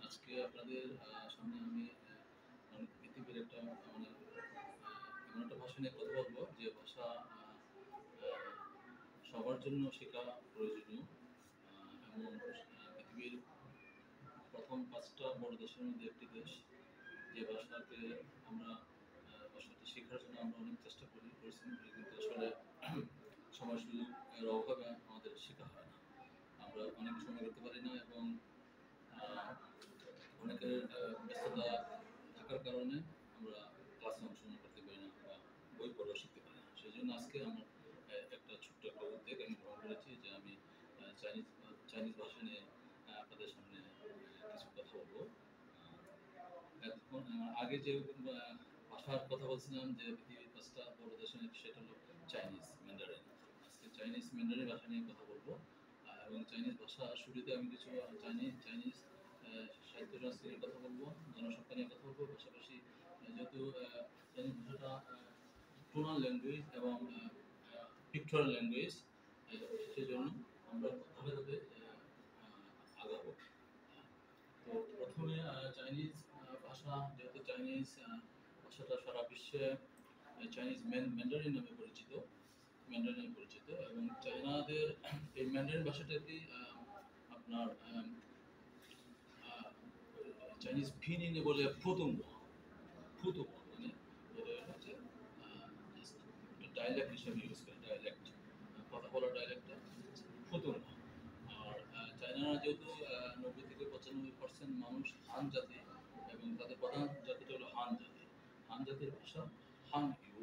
আজকে আপনাদের সামনে আমি মানে পৃথিবীর একটা মানে এমন একটা ভাষা নিয়ে কথা বলবো যে ভাষা সবার জন্য শেখা প্রয়োজনীয়। এমন পৃথিবীর প্রথম ৫টা বড় দেশের মধ্যে একটি দেশ, যে ভাষাকে আমরা ভাষাটি শেখার জন্য আমরা অনেক চেষ্টা করি, পরিশ্রম করি, কিন্তু আসলে সময় সুযোগের অভাবে আমাদের শেখা হয় না। আমরা অনেক সময় করতে পারি না এবং আহ, অনেকের ব্যস্ততা থাকার কারণে আমরা ক্লাসে অংশগ্রহণ করতে পারি না বা বই পড়াও শিখতে পারি না। সেই জন্য আজকে আমার একটা ছোট্ট একটা উদ্যোগ আমি গ্রহণ করেছি যে আমি চাইনিজ চাইনিজ ভাষা নিয়ে আপনাদের সামনে কিছু কথা বলবো। এখন আগে যে ভাষার কথা বলছিলাম যে পৃথিবীর ৫টা বড় দেশের সেটা হলো চাইনিজ ম্যান্ডারিন। আজকে চাইনিজ ম্যান্ডারিন ভাষা নিয়ে কথা বলবো। এবং চাইনিজ ভাষা শুরুতে আমি কিছু চাইনিজ সাহিত্য সংস্কৃতি নিয়ে কথা বলবো, জনসংখ্যা নিয়ে কথা বলবো, পাশাপাশি যেহেতু চাইনিজ ভাষাটা টোনাল ল্যাঙ্গুয়েজ এবং পিকটোরিয়াল ল্যাঙ্গুয়েজ, সেজন্য আমরা ধাপে ধাপে আগাবো। তো প্রথমে চাইনিজ ভাষা, যেহেতু চাইনিজ ভাষাটা সারা বিশ্বে চাইনিজ ম্যান্ডারিন নামে পরিচিত, ম্যান্ডারিন পরিচিত, এবং চায়নাদের এই ম্যান্ডারিন ভাষাটাকে আপনার চাইনিজ ফিনিনে বলে ফুতুং, ফুতুং মানে এটা হচ্ছে ডায়ালেক্ট হিসেবে ইউজ করে, ডায়ালেক্ট কথা বলার ডায়ালেক্টটা ফুতুং। আর চায়নারা যেহেতু ৯০ থেকে ৯৫% মানুষ হান জাতি এবং তাদের প্রধান জাতিটা হলো হান জাতি। হান জাতির ভাষা হান ইউ।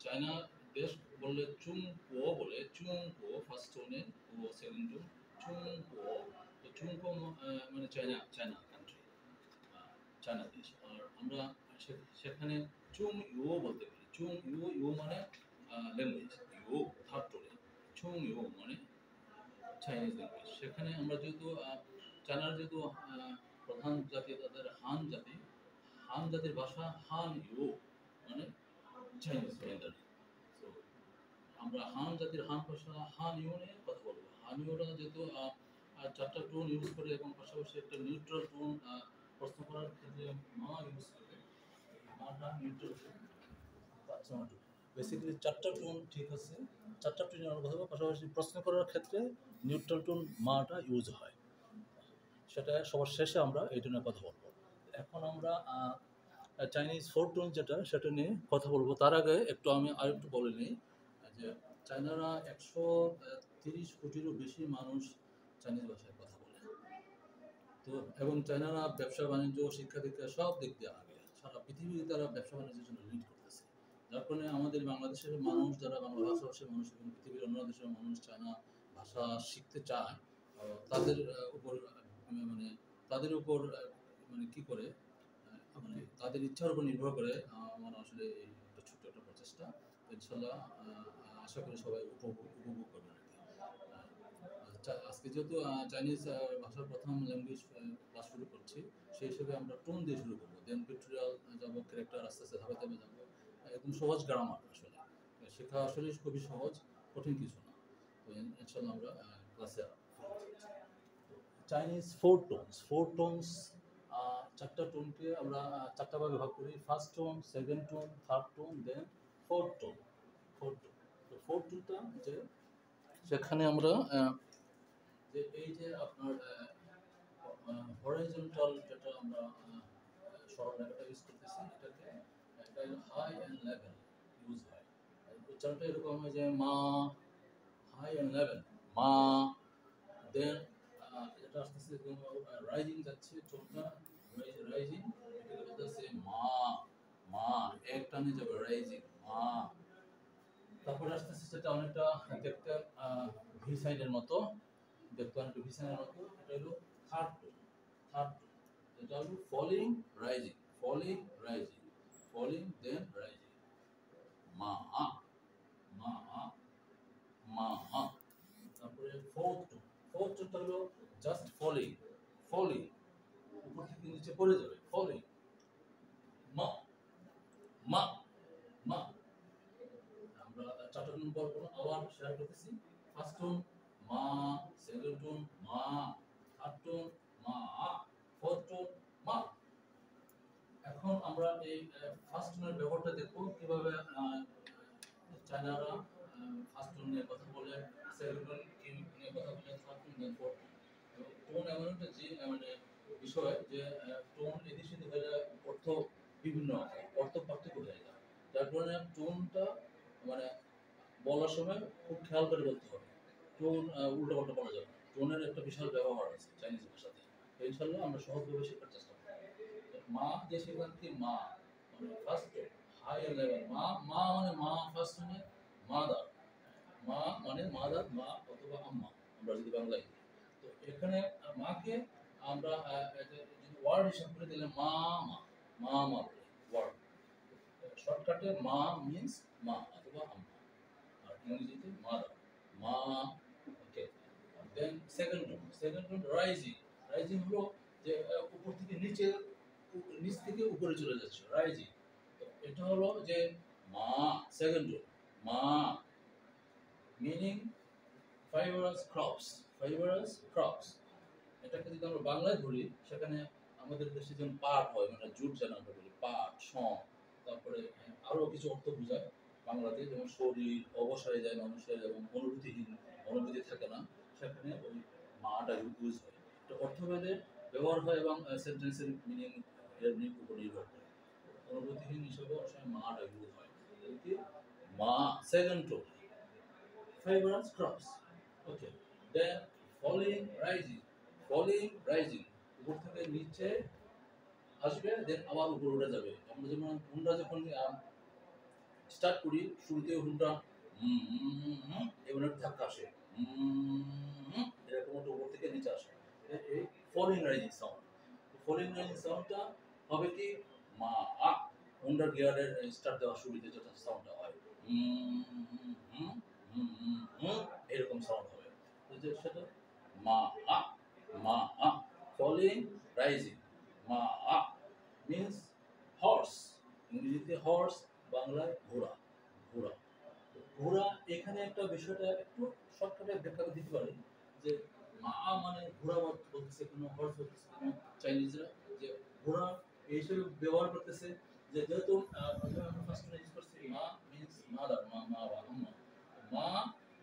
চায়না দেশ বললে চুং পো বলে, চুং পো ফার্স্ট টোনে ও সেকেন্ড টোন, চুং পো। তো চুং পো মানে চায়না, চায়না কান্ট্রি, চায়না দেশ। আর আমরা সেখানে চুং ইউ বলতে পারি। চুং ইউ, ইউ মানে ল্যাঙ্গুয়েজ, ইউ থার্ড টোনে, চুং ইউ মানে চাইনিজ ল্যাঙ্গুয়েজ। সেখানে আমরা যেহেতু চায়নার যেহেতু প্রধান জাতি তাদের হান জাতি, হান জাতির ভাষা হান ইউ মানে চাইনিজ ম্যান্ডারিন। তো আমরা হান জাতির হান ভাষা হান ইউ নিয়ে কথা বলবো। হান ইউটা যেহেতু ৪টা টোন ইউজ করে এবং পাশাপাশি একটা নিউট্রাল টোন প্রশ্ন করার ক্ষেত্রে মা ইউজ করে, মাটা নিউট্রাল টোন। বেসিক্যালি ৪টা টোন ঠিক আছে, ৪টা টোন আমরা কথা বলবো, পাশাপাশি প্রশ্ন করার ক্ষেত্রে নিউট্রাল টোন মাটা ইউজ হয়। সেটা সবার শেষে আমরা এই টোনের কথা বলবো। এখন আমরা চাইনিজ ফোর টোন যেটা, সেটা নিয়ে কথা বলবো। তার আগে একটু আমি আরেকটু বলে নিই যে চায়নারা ১৩০ কোটিরও বেশি মানুষ চাইনিজ ভাষায় কথা বলে। তো এবং চায়নারা ব্যবসা বাণিজ্য, শিক্ষা দীক্ষা সব দিক দিয়ে আগে, সারা পৃথিবীতে তারা ব্যবসা বাণিজ্যের জন্য লিড করতেছে। যার কারণে আমাদের বাংলাদেশের মানুষ, যারা বাংলা ভাষাভাষী মানুষ এবং পৃথিবীর অন্য দেশের মানুষ চায়না ভাষা শিখতে চায়, তাদের উপর মানে তাদের উপর মানে কি করে মানে তাদের ইচ্ছার উপর নির্ভর করে আমার আসলে এই একটা ছোট্ট একটা প্রচেষ্টা। ইনশাল্লাহ আশা করি সবাই উপভোগ করবেন আর কি। আজকে যেহেতু চাইনিজ ভাষার প্রথম ল্যাঙ্গুয়েজ ক্লাস শুরু করছি, সেই হিসেবে আমরা টোন দিয়ে শুরু করবো, দেন পিক্টোরিয়াল যাবো, ক্যারেক্টার আস্তে আস্তে ধাপে ধাপে যাবো। একদম সহজ গ্রামার, আসলে শেখা আসলে খুবই সহজ, কঠিন কিছু না। তো ইনশাল্লাহ আমরা ক্লাসে চাইনিজ ফোর টোনস, ৪টা টোনকে আমরা ৪টা ভাগে ভাগ করি। First tone, second tone, third tone, then fourth tone. Fourth tone, তো ফোর্থ টোনটা যে সেখানে আমরা যে এই যে আপনার হরাইজন্টাল যেটা আমরা সরলরেখাটা ইউজ করতেছি, এটাকে এটা হাই অ্যান্ড লেভেল ইউজ হয়। উচ্চারণটা এরকম হয় যে মা, হাই অ্যান্ড লেভেল মা। দেন এটা আসতেছে রাইজিং যাচ্ছে, টোনটা রাইজিং, এটাকে বলতেছে মা, মা এক টানে যাবে, রাইজিং মা। তারপরে আসতেছে সেটা অনেকটা দেখতে ভি সাইনের মতো, দেখতে অনেকটা ভি সাইনের মতো। এটা হলো থার্ড টোন, থার্ড টোন যেটা হলো falling rising, falling rising, falling then rising, মা মা মা। তারপরে ফোর্থ টোন, ফোর্থ টোনটা হলো জাস্ট ফলিং, ফলিং উপর থেকে নিচে পড়ে যাবে, ফলিং মা মা মা। আমরা ৪টা টোন পর আবার শেয়ার করতেছি। ফার্স্ট টোন মা, সেকেন্ড টোন মা, থার্ড টোন মা, ফোর্থ টোন মা। এখন আমরা এই ফার্স্ট টোনের ব্যবহারটা দেখব কিভাবে চায়নারা ফার্স্ট টোন নিয়ে কথা বলে, সেকেন্ড টোন নিয়ে কথা বলে, third tone then fourth tone. Tone এমন একটা যে মানে বিষয় যে টোন এদিক সেদিক হয়ে যায়, অর্থ বিভিন্ন অর্থ পার্থক্য হয়ে যায়, যার কারণে টোনটা মানে বলার সময় খুব খেয়াল করে বলতে হবে। টোন উল্টো পাল্টা বলা যাবে না। টোনের একটা বিশাল ব্যবহার আছে চাইনিজ ভাষাতে। তো ইনশাল্লাহ আমরা সহজভাবে শেখার চেষ্টা করব। মা যে সেখান থেকে মা মানে ফার্স্ট হায়ার লেভেল মা, মা মানে মা ফার্স্ট মানে মাদার, মা মানে মাদার, মা অথবা আম্মা আমরা যদি বাংলায় বলি। তো এখানে মাকে আমরা যদি ওয়ার্ড হিসাব করে দিলে মা মা মা মা বলে ওয়ার্ড। শর্টকাটে মা মিন্স মা অথবা আম্মা, আর ইংরেজিতে মাদার মা। Okay, then second tone rising. Rising হলো যে উপর থেকে নিচে, নিচ থেকে উপরে চলে যাচ্ছে রাইজিং। তো এটা হলো যে মা সেকেন্ড টোন মা, meaning fibrous crops, fibrous crops. এটাকে যদি আমরা বাংলায় ধরি সেখানে আমাদের দেশে যেমন পাট হয় মানে জুট যেন আমরা বলি পাট সম, তারপরে আরো কিছু অর্থ বোঝায় বাংলাতে, যেমন শরীর অবসায় যায় মানুষের এবং অনুভূতিহীন, অনুভূতি থাকে না, সেখানে ওই মাটা ইউজ হয়। তো অর্থভেদে ব্যবহার হয় এবং সেন্টেন্সের মিনিং এর উপর নির্ভর করে। অনুভূতিহীন হিসেবে অনেক সময় মাটা ইউজ হয়। মা second tone fibrous crops. Okay. Then falling, rising. Falling, rising. উপর থেকে নিচে আসবে, দেন আবার উপরে উঠে যাবে। আমরা যেমন হুন্ডা যখন স্টার্ট করি, শুরুতে হুন্ডা এমন একটা ধাক্কা আসে, এরকম একটা উপর থেকে নিচে আসে, এই falling rising sound. Falling rising সাউন্ডটা হবে কি মা হুন্ডার গিয়ারের স্টার্ট দেওয়ার শুরুতে যেটা সাউন্ডটা হয় এরকম সাউন্ড হবে। সেটা মা মা ফলিং রাইজিং মা মিন্স হর্স, ইংরেজিতে হর্স, বাংলায় ঘোড়া। ঘোড়া ঘোড়া এখানে একটা বিষয়টা একটু শর্টকাটে ব্যাখ্যা দিতে পারি যে মা মানে ঘোড়া বলতেছে কোনো হর্স বলতেছে কোনো চাইনিজরা, যে ঘোড়া এই হিসেবে ব্যবহার করতেছে যে যেহেতু আমরা ফার্স্ট ইউজ করছি মা মিন্স মাদার, মা মা বা আম্মা, মা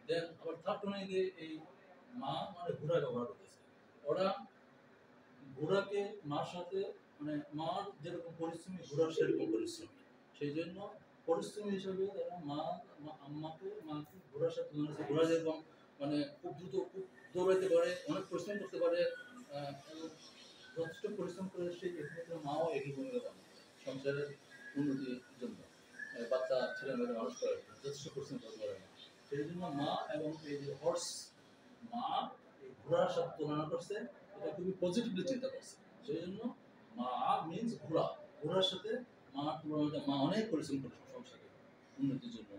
দেন আবার থার্ড টোনে গিয়ে এই মা মানে ঘোড়া ব্যবহার করতেছে। ওরা ঘোড়াকে মার সাথে মানে মার যেরকম পরিশ্রমী ঘোড়ার সেরকম পরিশ্রমী, সেই জন্য পরিশ্রমী হিসেবে তারা মাকে ঘোড়ার সাথে তুলনা করেছে। ঘোড়া যেরকম মানে খুব দ্রুত খুব দৌড়াইতে পারে, অনেক পরিশ্রম করতে পারে, যথেষ্ট পরিশ্রম করে সেই একমাত্র মাও একই ভূমিকা পালন করে সংসারের উন্নতির জন্য, বাচ্চা ছেলে মেয়েদের মানুষ করার জন্য যথেষ্ট পরিশ্রম করতে পারে না। সেই জন্য মা এবং এই যে হর্স মা এই ঘোড়ার সাথে তুলনা করছে, এটা খুবই পজিটিভলি চিন্তা করছে। সেই জন্য মা মিন্স ঘোড়া, ঘোড়ার সাথে মা তুলনাটা, মা অনেক পরিশ্রম করেছে সংসারে উন্নতির জন্য,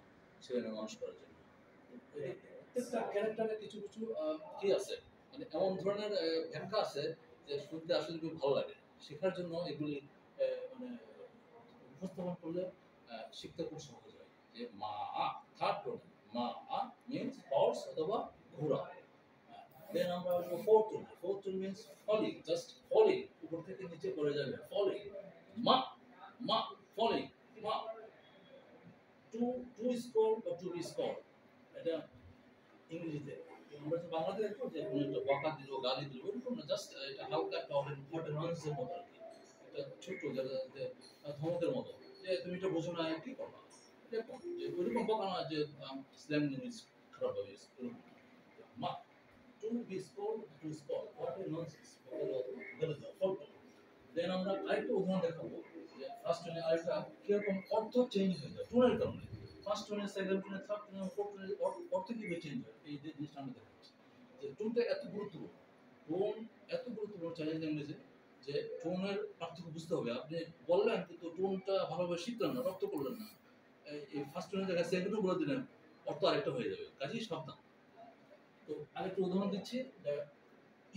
ছেলে মানুষ করার জন্য। প্রত্যেকটা ক্যারেক্টারে কিছু কিছু কি আছে মানে এমন ধরনের ব্যাখ্যা আছে যে শুনতে আসলে খুব ভালো লাগে, শেখার জন্য এগুলি মানে উপস্থাপন করলে শিখতে খুব সহজ হয়। যে মা থার্ড টোন মা মিন্স হর্স অথবা ঘোড়া। দেন আমরা আসবো fourth tone. Fourth tone means falling, just falling, উপর থেকে নিচে পড়ে যাবে ফলিং মা মা ফলিং মা। টু টু স্কোর বা টু বি স্কোর, এটা ইংরেজিতে। আমরা যে বাংলাতে দেখবো যে একটা বকা দিল গালি দিল ওরকম না, জাস্ট এটা হালকা একটা অর্ডিনান্সের মতো আর কি, এটা ছোট্ট যেটা ধমকের মতো, যে তুমি এটা বোঝো না কি করবা, এরকম যে ওইরকম বকা না যে স্ল্যাং ইংলিশ খারাপ হবে এরকম। মা to be score to score what a nonsense, বলে দাও ফটো। দেন আমরা আরেকটা উদাহরণ দেখাবো যে ফার্স্ট টোনে আরেকটা কিরকম অর্থ চেঞ্জ হয়ে যায় টোনের কারণে। ফার্স্ট টোনে সেকেন্ড টোনে থার্ড টোনে ফোর্থ টোনে অর্থ কিভাবে চেঞ্জ হয় এই যে জিনিসটা আমরা দেখাচ্ছি। যে টোনটা এত গুরুত্বপূর্ণ, টোন এত গুরুত্বপূর্ণ চাইনিজ ল্যাঙ্গুয়েজে যে টোনের পার্থক্য বুঝতে হবে। আপনি বললেন কিন্তু টোনটা ভালোভাবে শিখলেন না, রপ্ত করলেন না, এই ফার্স্ট টোনের জায়গায় সেকেন্ডও বলে দিলেন, অর্থ আরেকটা হয়ে যাবে, কাজেই সাবধান। তো আরেকটা উদাহরণ দিচ্ছি,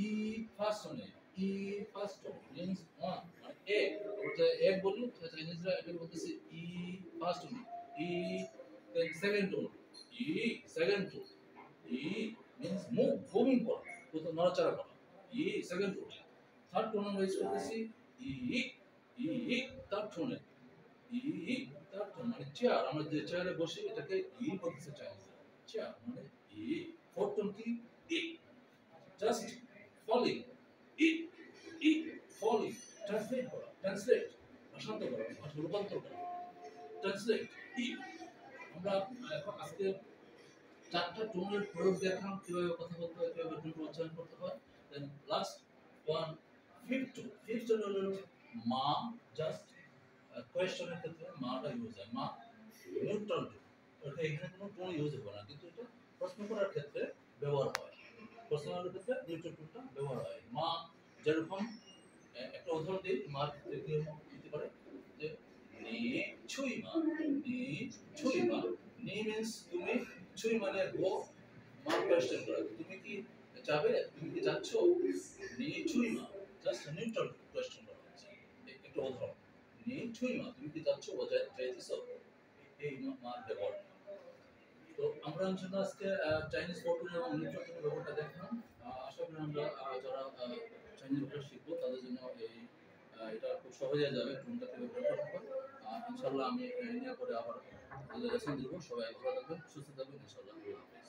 ই ফার্স্ট টোনে, ই ফার্স্ট টোন মিন্স ওয়ান মানে এক, যে এক বলি চাইনিজরা এটা বলতেছে ই ফার্স্ট টোন, ই দেন সেকেন্ড টোন, ই সেকেন্ড টোন, ই মিন্স মুভ, মুভিং করা, কোথাও নড়াচড়া করা, ই সেকেন্ড টোন, থার্ড টোন আমরা ইউজ করতেছি ই ই ই থার্ড টোনে, ই ই থার্ড টোন মানে চেয়ার, আমরা যে চেয়ারে বসি এটাকে ই বলতেছে চাইনিজ, চেয়ার মানে ই। ফোর্থ টোন কি ই, জাস্ট ফলিং, ই ই ফলিং, ট্রান্সলেট করা, ট্রান্সলেট ভাষান্তর করা, ভাষা রূপান্তর করা, ট্রান্সলেট ই। আমরা এখন আজকে চারটা টোনের প্রয়োগ দেখলাম, কিভাবে কথা বলতে হয়, কিভাবে টোন উচ্চারণ করতে হয়। Then last one fifth tone, fifth tone হলো মা, জাস্ট কোয়েশ্চনের ক্ষেত্রে মাটা ইউজ হয়, মা নিউট্রাল টোন, ওটা এখানে কোনো টোন ইউজ হবে না, কিন্তু এটা প্রশ্ন করার ক্ষেত্রে ব্যবহার হয়, প্রশ্ন করার ক্ষেত্রে নিউট্রাল টোনটা ব্যবহার হয়। মা যেরকম, একটা উদাহরণ দিই, মার ক্ষেত্রে কি হতে পারে যে নি ছুই মা, নি ছুই মা, নি মিন্স তুমি, ছুই মানে গো, মা কোয়েশ্চেন করা, তুমি কি যাবে, তুমি কি যাচ্ছ, নি ছুই মা, জাস্ট নিউট্রাল কোয়েশ্চেন করা হচ্ছে। একটা উদাহরণ, নি ছুই মা, তুমি কি যাচ্ছ বা যাইতেছো, এই মার ব্যবহার। তো আমরা ইনশাআল্লাহ আজকে চাইনিজ ফটো এবং নিউট্রাল টোনের ব্যবহারটা দেখলাম। আশা করি আমরা যারা চাইনিজ ভাষা শিখবো তাদের জন্য এই এটা খুব সহজে যাবে, টোনটা কিভাবে ব্যবহার করতে হয়। ইনশাআল্লাহ আমি এই নিয়ে পরে আবার লেসন দিব। সবাই ভালো থাকবেন, সুস্থ থাকবেন, ইনশাআল্লাহ। আল্লাহ হাফেজ।